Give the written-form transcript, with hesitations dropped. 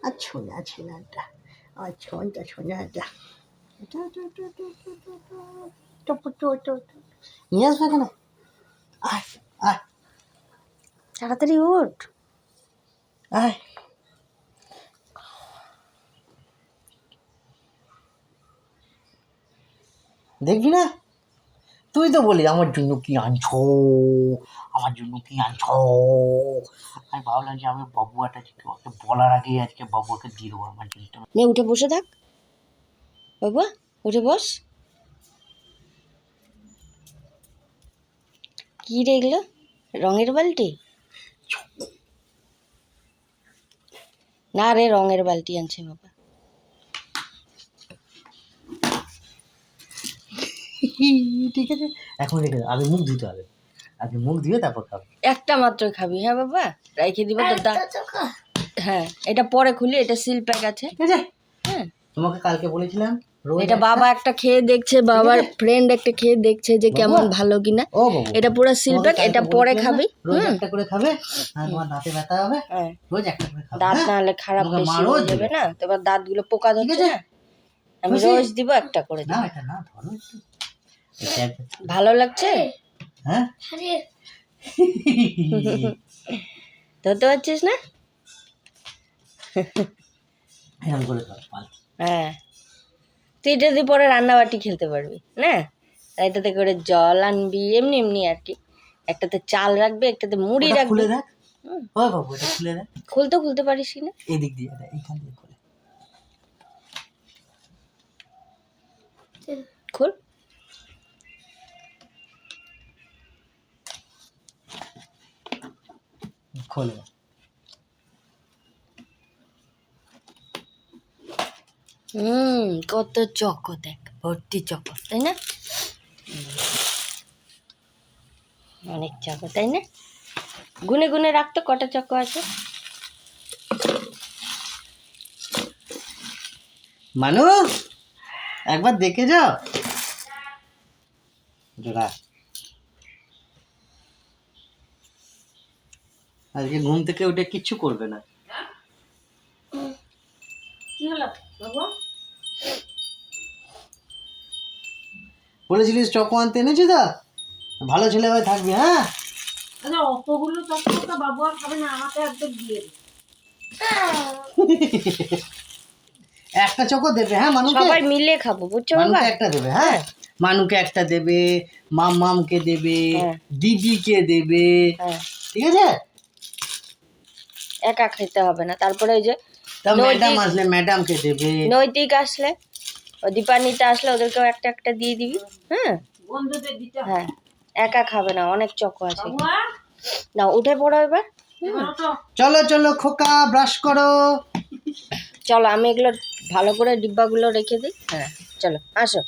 আর ছোঁয়া ছেলেটা, আর ছোঁয়াটা ছোঁয়াটা, নিয়ে আসবে কেন? আয় আয় তাড়াতাড়ি ওঠ। আয়, দেখবি না? তুই তো বলি আমার জন্য কি আনছো, আমার জন্য কি আনছো। আমি ভাবলাম যে আমি বাবুয়াটা ওকে বলার আগেই আজকে বাবুয়াকে দিয়ে দেবো আমার জিনিসটা। নে উঠে বসে থাক বাবা, উঠে বস। কি রে এগুলো? রঙের বালতি? না রে, রঙের বালতি আনছে বাবা। ঠিক আছে, এখন রেখে দাও, আগে মুখ ধুতে হবে, আগে মুখ ধুয়ে তারপর খাবে। একটা মাত্র খাবি? হ্যাঁ বাবা, রেখে দিব তো। হ্যাঁ, এটা পরে খুলি, এটা সিল প্যাক আছে। ঠিক আছে, হ্যাঁ, তোমাকে কালকে বলেছিলাম এটা বাবা একটা খেয়ে দেখছে, বাবার ফ্রেন্ড একটা খেয়ে দেখছে যে কেমন ভালো কিনা। ও বাবু, এটা পুরো সিল প্যাক, এটা পরে খাবি। রোজ একটা করে খাবে, আর তোমার দাঁতে ব্যথা হবে, রোজ একটা করে খাবে। দাঁত না হলে খারাপ বেশি হয়ে যাবে না, তোমার দাঁতগুলো পোকা ধরছে না। আমি রোজ দিব একটা করে। না এটা না, ধরো একটু, ভালো লাগছে? হ্যাঁ ধরতে পারছিস না? এরকম করে খাও। হ্যাঁ, তুই এটা দিয়ে পরে রান্না বাটি খেলতে পারবি না। এটাতে করে জল আনবি, এমনি এমনি আর কি। একটাতে চাল রাখবি, একটাতে মুড়ি রাখবি। খুলে দেখ, ও বাবু এটা খুলে দেখ। খুলতে পারিস না? এই দিক দিয়ে, এইখান দিয়ে খুলে খোল। খোলে। কত চকো দেখ, ভর্তি চকো, তাই না? অনেক চকো, তাই না? গুনে গুনে রাখতো কটা চকো আছে। মানু, একবার দেখে যাও। জোড়া আজকে ঘুম থেকে উঠে কিচ্ছু করবে না। কি হলো বাবা? বলেছিলিস চকো আনতে, এনেছি তো, ভালো ছেলে হয়ে থাকবি। হ্যাঁ, অতগুলো চকো তো বাবু আর খাবে না, আমাকে একদম দিয়ে দে। একটা চকো দেবে। হ্যাঁ, মানুকে সবাই মিলে খাবো, বুঝছো বাবা? মানুকে একটা দেবে। হ্যাঁ, মানুকে একটা দেবে, মামকে দেবে, দিদিকে দেবে, ঠিক আছে? একা খেতে হবে না। তারপরে ওই যে ম্যাডাম আসলে ম্যাডামকে দেবে, নৈতিক আসলে, ও দীপান্বিতা আসলে ওদেরকেও একটা একটা দিয়ে দিবি। হ্যাঁ, বন্ধুদের দিতে। হ্যাঁ, একা খাবে না, অনেক চকো আছে। না, উঠে পড়ো এবার। চলো চলো খোকা, ব্রাশ করো। চলো, আমি এগুলো ভালো করে ডিব্বাগুলো রেখে দিই। হ্যাঁ, চলো আসো।